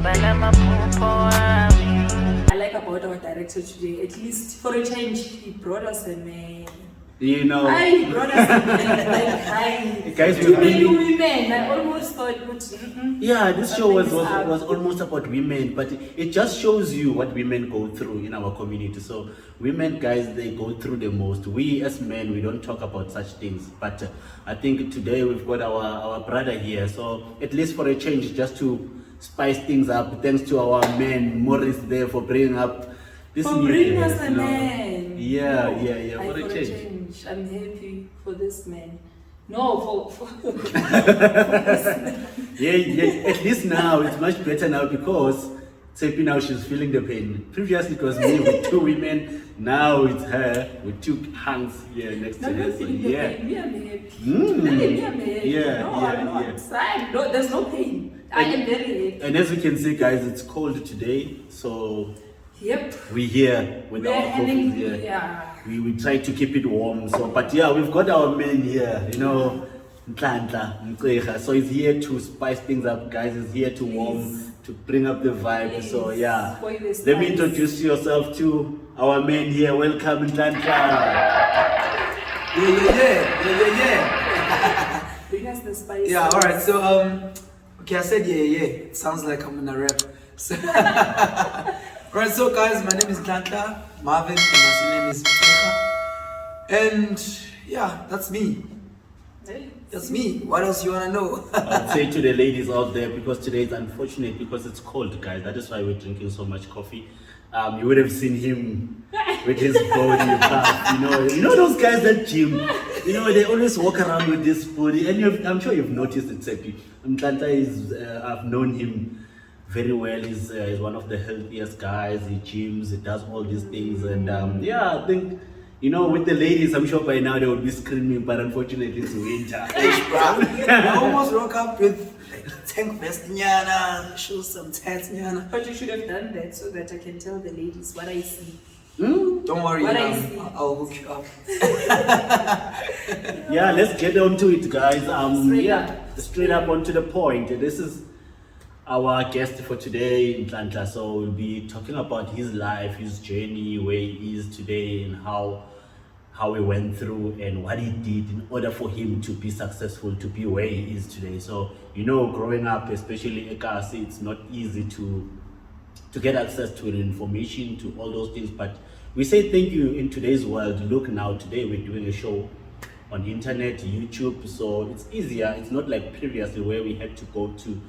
I like about our director today, at least for a change, he brought us a man. You know, He brought us a man, like, guys, too many women. I almost thought, yeah, this show was almost about women, but it just shows you what women go through in our community. So women, guys, they go through the most. We as men, we don't talk about such things, but I think today we've got our brother here, so at least for a change, just to spice things up. Thanks to our man Morris there for bringing up this for new bringing guest, us a you know. man. Yeah, No, yeah, I, for a change. I'm happy for this man. No, for this man. Yeah. At least now it's much better now because Tsepi now she's feeling the pain. Previously it was me with two women. Now it's her with two hands here next to her. So, yeah. Me, I'm happy. Mm. I'm happy. Yeah, no, yeah, I'm not yeah. sad. No, there's no pain. I am very happy. And as you can see, guys, it's cold today, so Yep. we're here with our coffees here. Yeah. We try to keep it warm. So, but yeah, we've got our men here, you know, Nhlanhla, Mcira. So he's here to spice things up, guys. He's here to warm, to bring up the vibe. So yeah, let me introduce yourself to our men here. Welcome, Nhlanhla. Yeah. Bring us the spice. Yeah, all right. So okay, I said yeah. It sounds like I'm gonna rap. So, all right. So guys, my name is Nhlanhla Marvin, and my name is Mcira. And yeah, that's me. Hey, That's me. What else you wanna know? I'd say to the ladies out there, because today is unfortunate because it's cold, guys. That is why we're drinking so much coffee. You would have seen him with his body puff, you know those guys that gym, they always walk around with this body, and I'm sure you've noticed it, Tsepi. Nhlanhla is, I've known him very well. He's one of the healthiest guys. He gyms, he does all these things, and yeah, I think, with the ladies, I'm sure by now they would be screaming, but unfortunately it's winter. I almost woke up with tank vest nyana, shoes, some tats nyana. But you should have done that so that I can tell the ladies what I see. Don't worry, What I see. I'll hook you up. Yeah, let's get on to it, guys. Straight Straight up onto the point. This is our guest for today, Nhlanhla. So we'll be talking about his life, his journey, where he is today, and how he went through and what he did in order for him to be successful, to be where he is today. So, growing up, especially Ekasi, it's not easy to get access to the information, to all those things. But we say thank you in today's world. Look now, today we're doing a show on the internet, YouTube, so it's easier. It's not like previously where we had to go to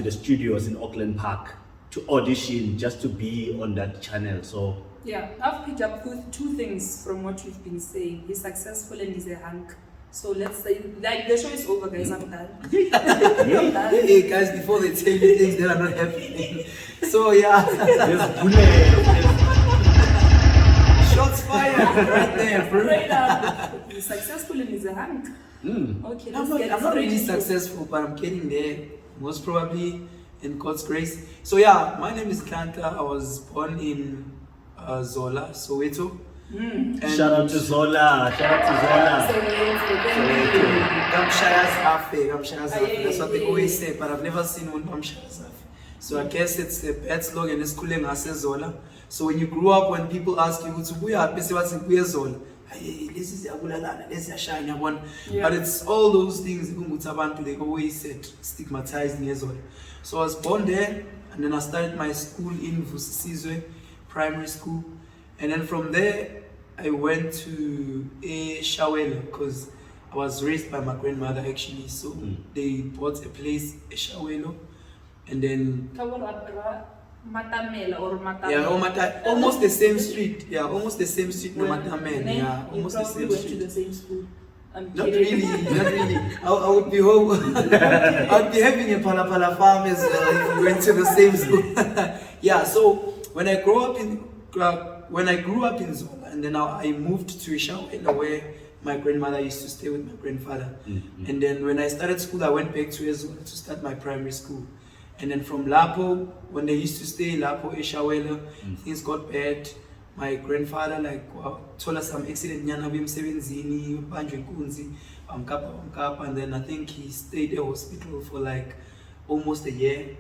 the studios in Auckland Park to audition just to be on that channel. So Yeah, I've picked up two things from what you've been saying. He's successful and he's a hunk. So let's say, like, the show is over, guys. I'm done. I'm done. Hey guys, before they tell you things that are not happening. So yeah, there's bullet. shots fired right there, bro. Straight up. He's successful and he's a hunk. Okay, I'm not really successful, but I'm getting there. Most probably in God's grace. So yeah, my name is Nhlanhla. I was born in Zola, Soweto. And Shout out to Zola. That's what they always say, but I've never seen one Gamshaya's. So I guess it's the bad slogan, it's Kuleng Zola. So when you grew up, when people ask you, Zola, this is Yabulalana, this is Shine one. But it's all those things they always said stigmatized Ngezola. So I was born there, and then I started my school in Vusisizwe primary school, and then from there I went to a Shawelo because I was raised by my grandmother actually. So they bought a place, a Shawelo, and then Matamela or Matamela. yeah, almost the same street. Yeah, almost the same street. No Matamela. Yeah, almost the same went street. to the same school. Not really. I would be home. I'd be having a palapala farm as well if we went to the same school. Yeah. So when I grew up in Zola, and then I moved to Ishawela where my grandmother used to stay with my grandfather. And then when I started school, I went back to Zola to start my primary school. And then from Lapo, when they used to stay in Lapo, Ishawela, things got bad. My grandfather told us some accident nyana bimsebenzini banjwe inkunzi bamkapa, and then I think he stayed at hospital for like almost a year,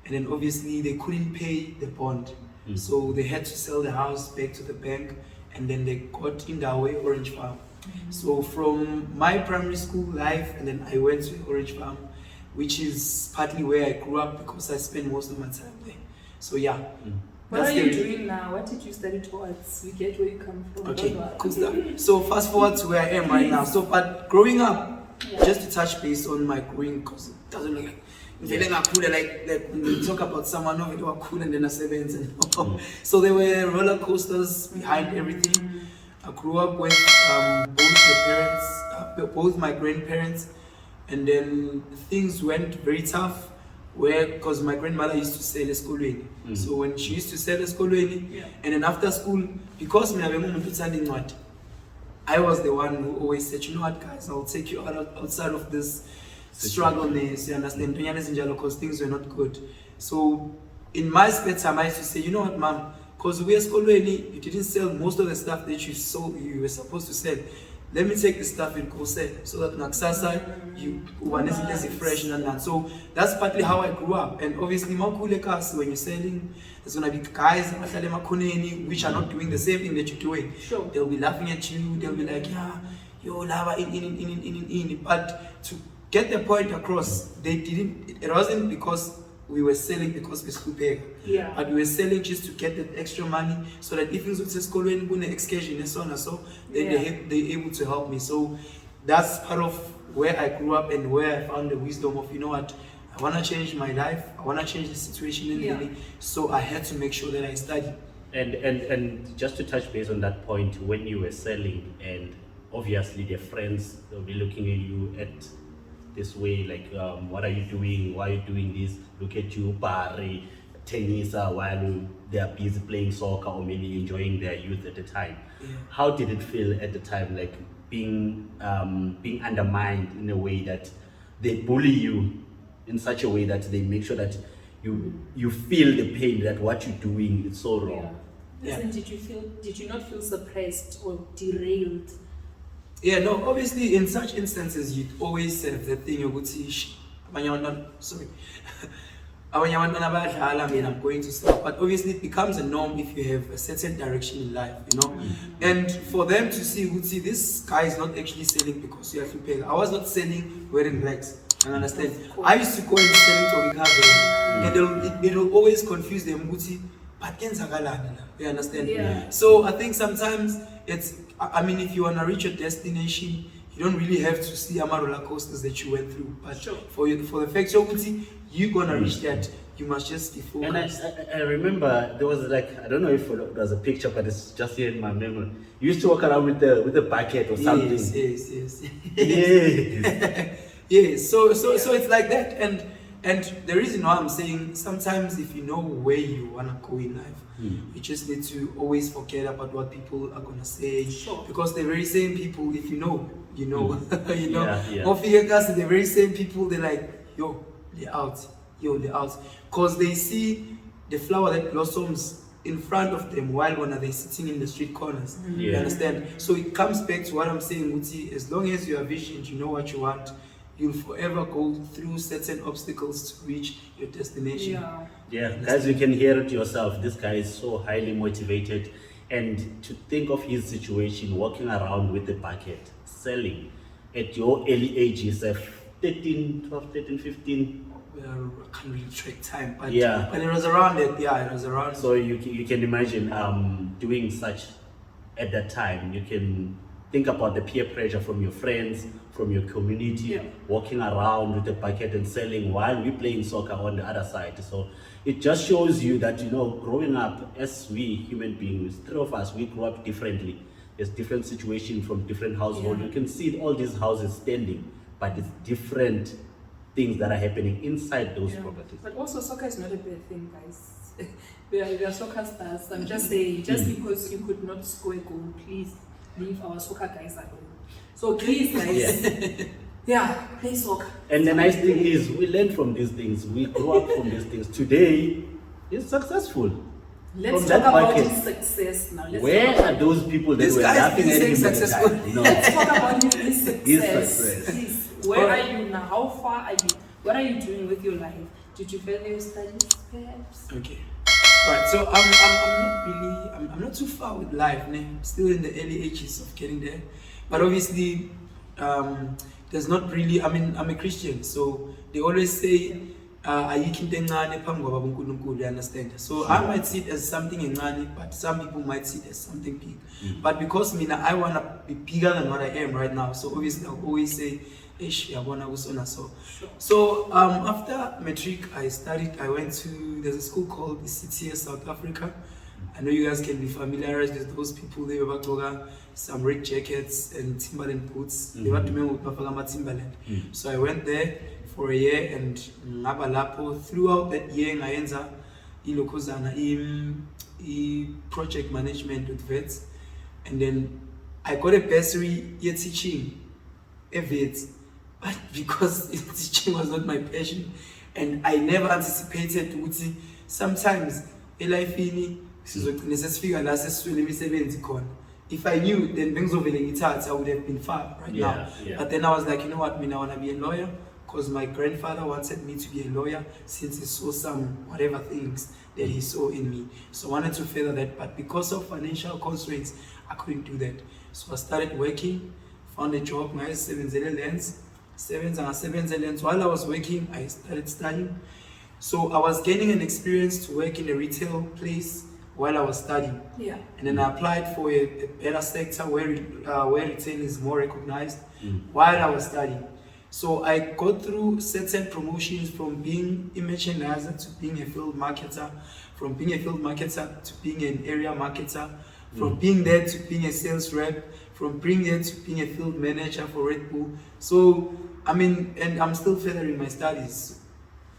and then obviously they couldn't pay the bond, so they had to sell the house back to the bank, and then they got in their way Orange Farm. So from my primary school life, and then I went to Orange Farm, which is partly where I grew up because I spent most of my time there. So yeah. What are you doing now? What did you study towards? We get where you come from. Okay, cool stuff. So fast forward to where I am right now. So, but growing up, just to touch base on my growing, because it doesn't look like like when we talk about someone over there cool and then a sevens and so there were roller coasters behind everything. I grew up with both my grandparents, and then things went very tough. Because my grandmother used to sell eskolweni. So when she used to sell eskolweni, and then after school, because I was the one who always said, you know what, guys, I'll take you outside of this struggleness, you understand, because things were not good. So in my spare time, I used to say, you know what, mom, because we eskolweni, you didn't sell most of the stuff that you were supposed to sell. Let me take the stuff and go sell, so that nakusasa you one is fresh and that. So that's partly how I grew up. And obviously, when you're selling, there's gonna be guys which are not doing the same thing that you're doing. Sure. They'll be laughing at you. They'll be like, yeah, yo, lava in. But to get the point across, they didn't. It wasn't because we were selling because we school pay. Yeah. But we were selling just to get that extra money, so that if it's school when we excursion and so on and so, then they're able to help me. So that's part of where I grew up and where I found the wisdom of, you know what, I want to change my life, I want to change the situation in Lily, so I had to make sure that I study. And just to touch base on that point, when you were selling, and obviously their friends, they'll be looking at you at this way, like, what are you doing? Why are you doing this? Look at you, Barry, tennis, while they are busy playing soccer or maybe enjoying their youth at the time. How did it feel at the time, like being undermined in a way that they bully you in such a way that they make sure that you feel the pain that what you're doing is so wrong? Listen, did you not feel suppressed or derailed? Yeah, no, obviously in such instances you'd always have the thing you would see, sorry. I mean, I'm going to stop. But obviously it becomes a norm if you have a certain direction in life, you know. And for them to see, would see this guy is not actually selling because you have to pay. I was not selling wearing rags. I understand. I used to go and sell it and it'll always confuse them. But you understand? Yeah. So I think sometimes I mean, if you want to reach your destination, you don't really have to see roller coasters that you went through. But for the fact you're gonna reach that, you must just be focused. And I remember there was, like, I don't know if it was a picture, but it's just here in my memory. You used to walk around with the bucket or something. Yes. Yes. Yes. So it's like that. And the reason why I'm saying sometimes if you know where you wanna go in life, you just need to always forget about what people are gonna say. Because the very same people, if you know, you know. You know. The very same people, they're like, yo, they're out. Because they see the flower that blossoms in front of them while when they're sitting in the street corners. You understand? So it comes back to what I'm saying, Muti, as long as you are visioned, you know what you want, you'll forever go through certain obstacles to reach your destination. Guys, you can hear it yourself. This guy is so highly motivated, and to think of his situation, walking around with a bucket, selling at your early ages of 12, 13, 15. I can't really track time, but it was around it. It was around. So you can imagine doing such at that time. You can think about the peer pressure from your friends, from your community, walking around with a bucket and selling while we're playing soccer on the other side. So it just shows you that, you know, growing up as we human beings, three of us, we grew up differently. There's different situations from different households. You can see all these houses standing, but it's different things that are happening inside those properties. But also soccer is not a bad thing, guys. we are soccer stars. I'm just saying, just because you could not score a goal, please leave our soccer guys alone. So please, guys, play soccer. And the nice thing is, we learn from these things. We grow up from these things. Today, it's successful. Let's talk about his success now. Where are those people that were laughing at him? Successful. No. Let's talk about his success. His success. Please, where are you now? How far are you? What are you doing with your life? Did you fail your studies, perhaps? Okay. Right. So I'm not too far with life. Ne? I'm still in the early ages of getting there. But obviously, there's not really. I mean, I'm a Christian, so they always say, "Ayikho into encane phambi kwaba uNkulunkulu," you understand? So I might see it as something encane, but some people might see it as something big. But because I wanna be bigger than what I am right now, so obviously I'll always say, "Ish, I wanna go so." So after matric, I went to, there's a school called the CTS South Africa. I know you guys can be familiarized with those people. They were some red jackets and Timberland boots. They were to me with Timberland. So I went there for a year, and throughout that year, I ended up in project management with vets, and then I got a bursary year teaching a vet, but because teaching was not my passion, and I never anticipated to sometimes in life if I knew, then I would have been far right now. Yeah. But then I was like, you know what, I want to be a lawyer, because my grandfather wanted me to be a lawyer since he saw some whatever things that he saw in me. So I wanted to further that, but because of financial constraints, I couldn't do that. So I started working, found a job, my 7 lens. While I was working, I started studying. So I was gaining an experience to work in a retail place while I was studying. Yeah. And then I applied for a better sector where retail is more recognized while I was studying. So I got through certain promotions, from being a merchandiser to being a field marketer, from being a field marketer to being an area marketer, from being there to being a sales rep, from being there to being a field manager for Red Bull. So, and I'm still furthering my studies.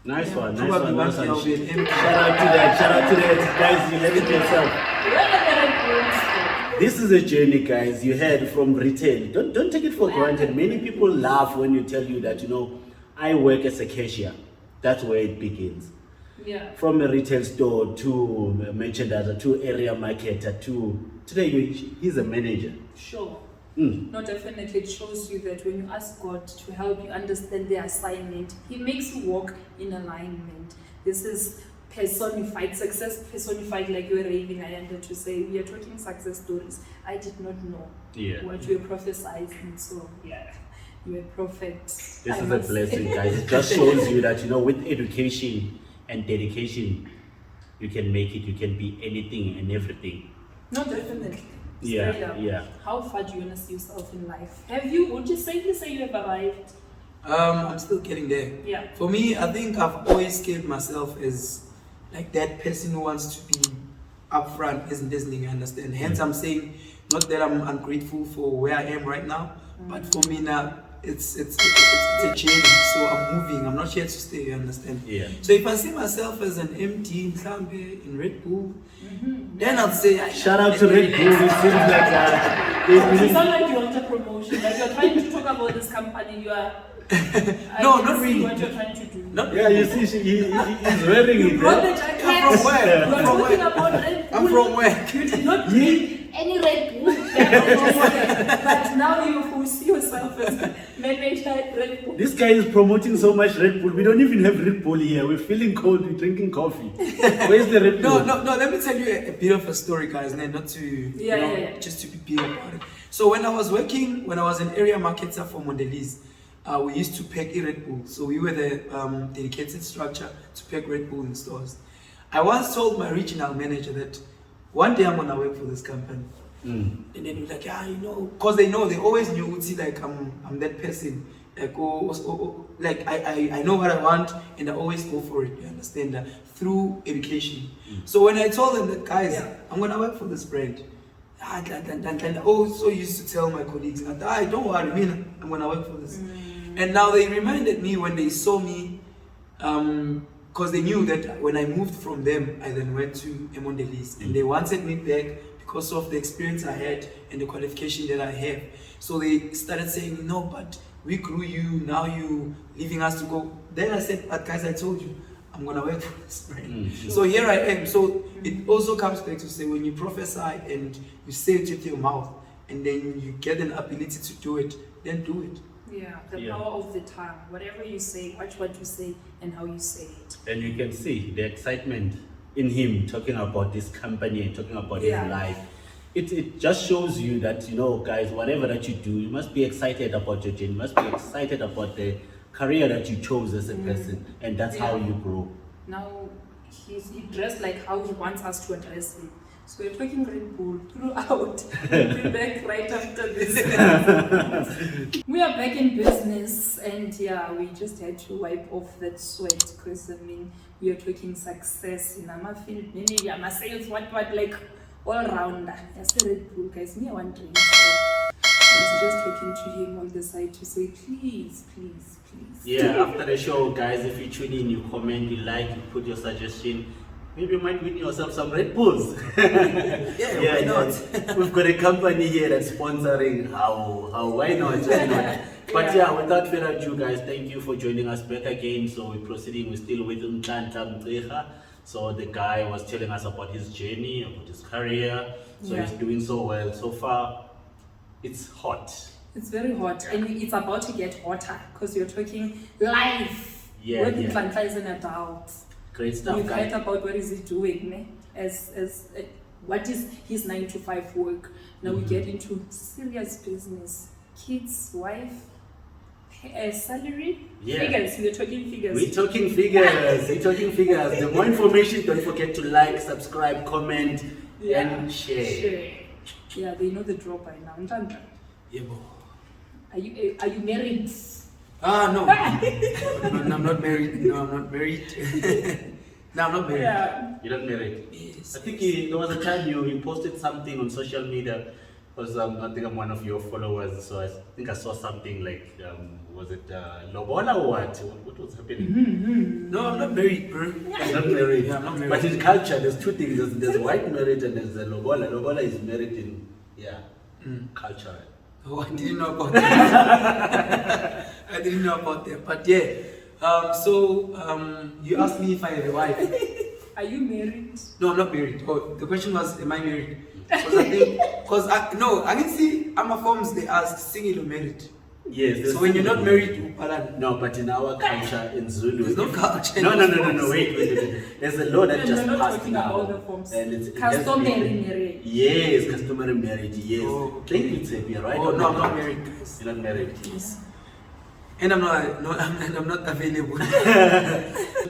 Nice one. Probably one day I'll be an MP. Shout out to that. Guys, you have it yourself. This is a journey, guys. You heard from retail. Don't take it for granted. Many people laugh when you tell you that, I work as a cashier. That's where it begins. Yeah. From a retail store to a merchandiser to area marketer to today he's a manager. Sure. No, definitely it shows you that when you ask God to help you understand the assignment, He makes you walk in alignment. This is personified success, personified, like you were raving. I ended to say we are talking success stories. I did not know what you were prophesying, so you were prophet. This is a blessing, guys. It just shows you that with education and dedication, you can make it. You can be anything and everything. No, definitely. Yeah. How far do you want to see yourself in life? Would you safely say you have arrived? I'm still getting there. Yeah. For me, I think I've always scaled myself as like that person who wants to be upfront, isn't listening, you understand? Hence, I'm saying, not that I'm ungrateful for where I am right now, but for me now, it's a journey. So I'm moving. I'm not here to stay, you understand? Yeah. So if I see myself as an MD in Nhlanhla, in Red Bull, then I'll say, shout out to Red Bull. It seems like You sound like you want a promotion. Like you're trying to talk about this company. You are. No, not really. What you're trying to do. you see, he's wearing it. Brought the jacket. I'm from where? You're talking about Red Bull. I'm from where? You did not bring any Red Bull. But now you see yourself as manager at Red Bull. This guy is promoting so much Red Bull. We don't even have Red Bull here. We're feeling cold. We're drinking coffee. Where's the Red Bull? No. Let me tell you a bit of a story, guys. Not to just to be big about it. So when I was an area marketer for Mondelez, we used to pack Red Bull. So we were the dedicated structure to pack Red Bull in stores. I once told my regional manager that one day I'm gonna work for this company. And then he was like, because they always knew, like I'm that person. Like I know what I want, and I always go for it. You understand that through education. So when I told them that, guys, I'm gonna work for this brand, I also used to tell my colleagues, don't worry, I'm gonna work for this. And now they reminded me when they saw me, because they knew that when I moved from them, I then went to Mondelez, and they wanted me back because of the experience I had and the qualification that I have. So they started saying, no, but we grew you, now you leaving us to go. Then I said, but guys, I told you, I'm gonna work for this brand. So here I am. So it also comes back to say, when you prophesy and you say it with your mouth, and then you get an ability to do it, then do it. Yeah, the Yeah. power of the tongue. Whatever you say, watch what you say and how you say it. And you can see the excitement in him talking about this company and talking about Yeah. his life. It just shows you that, you know, guys, whatever that you do, you must be excited about your journey. You must be excited about the career that you chose as a person. And that's how Yeah. you grow. Now, he dressed like how he wants us to address him. So we're talking Red Bull throughout. We'll be back right after this. We are back in business, and yeah, we just had to wipe off that sweat because I mean, we are talking success in our field, maybe I'm a sales, what, like all rounder. Yes, Red Bull, guys, me, I want drink. So I was just talking to him on the side to say, please. Yeah, after the show, guys, if you tune in, you comment, you like, you put your suggestion. Maybe you might win yourself some Red Bulls. Yeah, why not? We've got a company here that's sponsoring. How? Why not? But yeah, without further ado, guys, thank you for joining us back again. So we're proceeding. We're still with Nhlanhla, Mcira. So the guy was telling us about his journey, about his career. So Yeah. he's doing so well so far. It's hot. It's very hot, and it's about to get hotter because you're talking life. Yeah, When yeah. Nhlanhla is an adult. Great stuff, We've heard guys. about what is he doing, ne? What is his 9 to 5 work. Now we get into serious business. Kids, wife, salary, Yeah. figures. We're talking figures. We're talking figures. We're talking figures. The more information, don't forget to like, subscribe, comment, and share. Yeah, they know the draw by now. Nhlanhla, Yeah, boy. are you married? Ah, no. No, I'm not married. No, I'm not married. No, I'm not married. Yeah. You're not married? Yes. I think there was a time you posted something on social media because I think I'm one of your followers, so I think I saw something like, was it Lobola or what? What was happening? No, I'm not married, bro. You're not married. Yeah, I'm not married. But in culture, there's two things. There's white marriage and there's a Lobola. Lobola is married in, culture. Oh, I didn't know about that. I didn't know about that. But yeah, you asked me if I have a wife. Are you married? No, I'm not married. Oh, the question was, am I married? Because I can see Ama forms they ask single or married. Yes. there's So when you're not single. married, Upalan. No, but in our culture in Zulu, There's no culture in No, those no. forms. Wait. There's a law that And just we're not passed talking now, about the forms. and it has Customary been- marriage. Yes, customary marriage. Yes. Oh, Thank you, Tsepi, right? Oh, no, I'm not married, guys. You're not married. Yes. And I'm not available.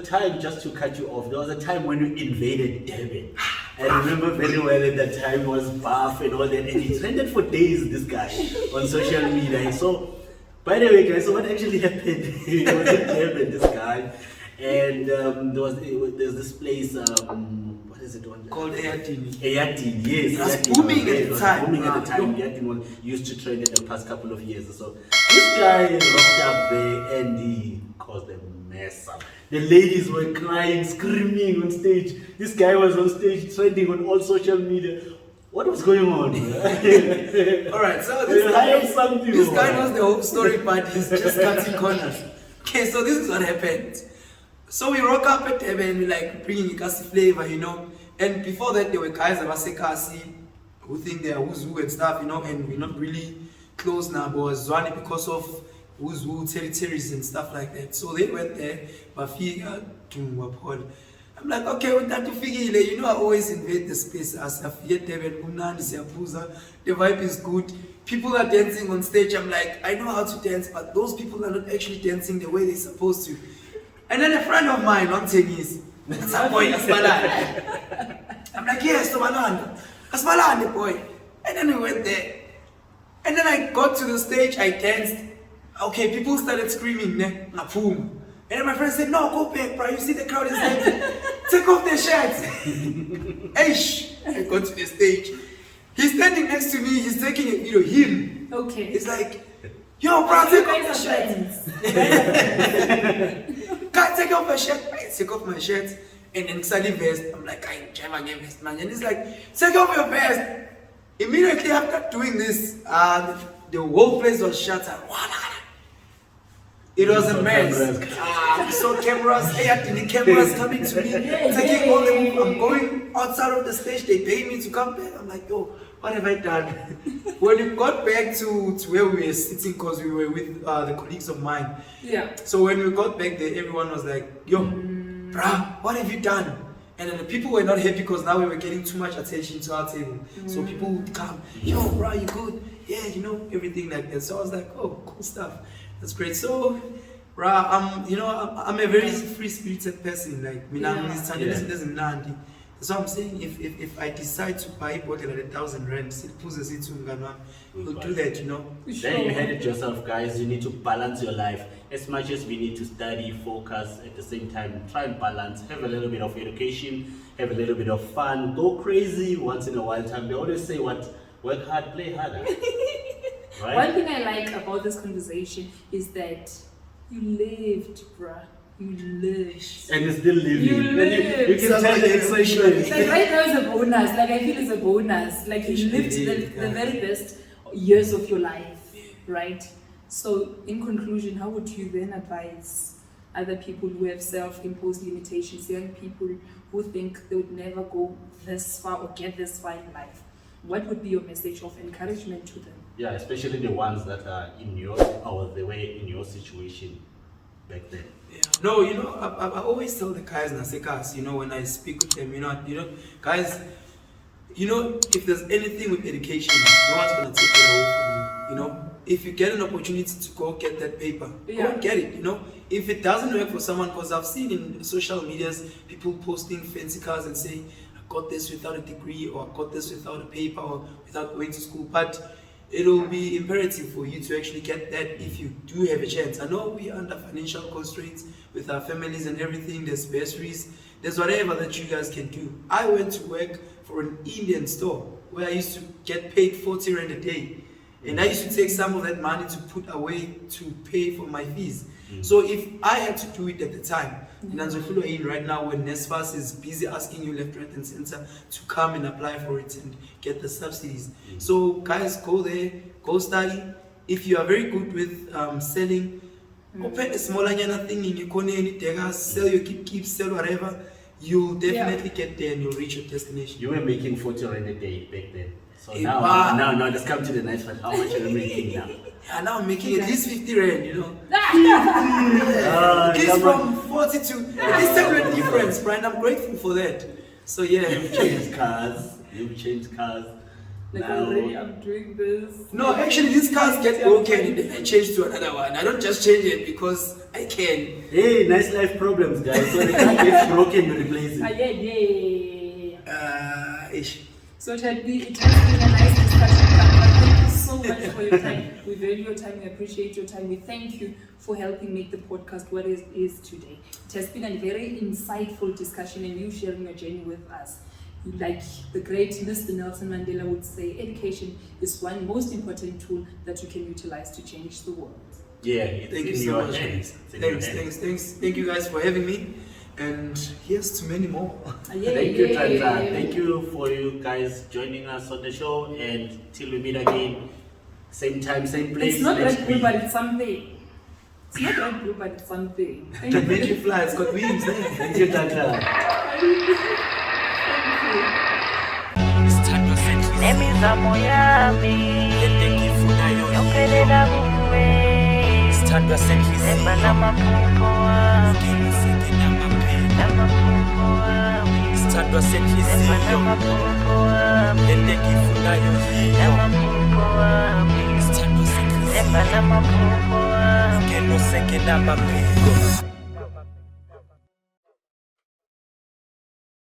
Time just to cut you off. There was a time when you invaded Durban. I remember very well at that time it was buff and all that, and he trended for days. This guy on social media. So, by the way, guys, so what actually happened? He was in Durban, this guy, and there's this place. What is it on? Called Ayatini. Ayatini, yes. It was Ayatini booming was- at it the was time. Booming at the Ah, time. Ayatini was used to trend in the past couple of years. So this guy rocked up there and he caused a mess up. The ladies were crying, screaming on stage. This guy was on stage trending on all social media. What was going on? Alright, so We hired something. this guy knows the whole story, but he's just cutting corners. Okay, so this is what happened. So we rock up at Durban, we like bringing Kasi flavor, you know. And before that, there were guys that were Kasi who think they are who's who and stuff, you know, and we're not really close now, but was Zwani because of who's who territories and stuff like that. So they went there, Bafika to Wapol. I'm like, okay, with that to figure, you know, I always invade the space as I forget Durban, the vibe is good. People are dancing on stage. I'm like, I know how to dance, but those people are not actually dancing the way they're supposed to. And then a friend of mine, on tennis, that's a boy, Asmalana. I'm like, yes, Asmalana, boy. And then we went there. And then I got to the stage, I danced. Okay, people started screaming, ne, Napum. And then my friend said, no, go back, bro. You see the crowd is empty. Take off their shirts. Eish. I got to the stage. He's standing next to me. He's taking a video. Him. Okay. He's like, yo, bro, take off the shirt. Can't take off my shirt. I take off my shirt. And then suddenly vest. I'm like, I never get vest, man. And he's like, take off your vest. Immediately after doing this, the whole place was shut up. It was a mess. We saw cameras, the cameras coming to me, taking all the move. I'm going outside of the stage, they pay me to come back. I'm like, yo, what have I done? When we got back to where we were sitting, because we were with the colleagues of mine. Yeah. So when we got back there, everyone was like, yo, bruh, what have you done? And then the people were not happy because now we were getting too much attention to our table. So people would come, yo, bruh, you good? Yeah, you know, everything like that. So I was like, oh, cool stuff. That's great. So, bruh, I'm a very free-spirited person. Like, so I'm saying if I decide to buy a bottle at 1,000 rand, we'll do that, you know. Then you had it yourself, guys. You need to balance your life. As much as we need to study, focus at the same time, try and balance, have a little bit of education, have a little bit of fun, go crazy once in a while time. They always say work hard, play harder. Right? One thing I like about this conversation is that you lived, bruh. You lived. And you're still living. You lived. You can tell the excitement. Like right now is a bonus. Like I feel it's a bonus. Like you lived the very best years of your life, right? So in conclusion, how would you then advise other people who have self-imposed limitations, young people who think they would never go this far or get this far in life? What would be your message of encouragement to them? Yeah, especially the ones that are in your, or they were in your situation back then. Yeah. No, you know, I always tell the guys and Nasekas, you know, when I speak with them, you know, guys, you know, if there's anything with education, no one's gonna take it away from you. You know, if you get an opportunity to go get that paper, go and get it. You know, if it doesn't work for someone, because I've seen in social medias people posting fancy cars and saying, I got this without a degree, or I got this without a paper, or without going to school, but it'll be imperative for you to actually get that if you do have a chance. I know we're under financial constraints with our families and everything. There's bursaries, there's whatever that you guys can do. I went to work for an Indian store where I used to get paid 40 rand a day. And I used to take some of that money to put away to pay for my fees. So if I had to do it at the time, right now when NSFAS is busy asking you left, right and center to come and apply for it and get the subsidies. So guys, go there, go study. If you are very good with selling, open a small thing in your corner, sell your keep, sell whatever, you'll definitely get there and you'll reach your destination. You were making 40 rand a day back then. So now let's come to the nice part. How much are you making now? Yeah, now I'm making at least 50 rand, you know. It's from 40 to at least 10 rand difference, Brian. I'm grateful for that. So yeah. You've changed cars. Like now, already I'm doing this. No, actually these cars get broken and then I change to another one. I don't just change it because I can. Hey, nice life problems, guys. So the car gets broken, you replace it. Ish. So it has been a nice discussion. Thank you so much for your time. We value your time. We appreciate your time. We thank you for helping make the podcast what it is today. It has been a very insightful discussion and you sharing your journey with us. Like the great Mr. Nelson Mandela would say, education is one most important tool that you can utilize to change the world. Yeah, thank you so much. Thanks. Thank you guys for having me. And here's to many more. Thank you, Nhlanhla. Thank you for you guys joining us on the show. And till we meet again, same time, same place. It's not Red Bull, but it's something. It's not Red Bull, but it's something. It can make you fly. It's got wings. Thank you, Nhlanhla. Sithandwa senhliziyo lendekifunayo sithandwa senhliziyo ngeno seke namaphiko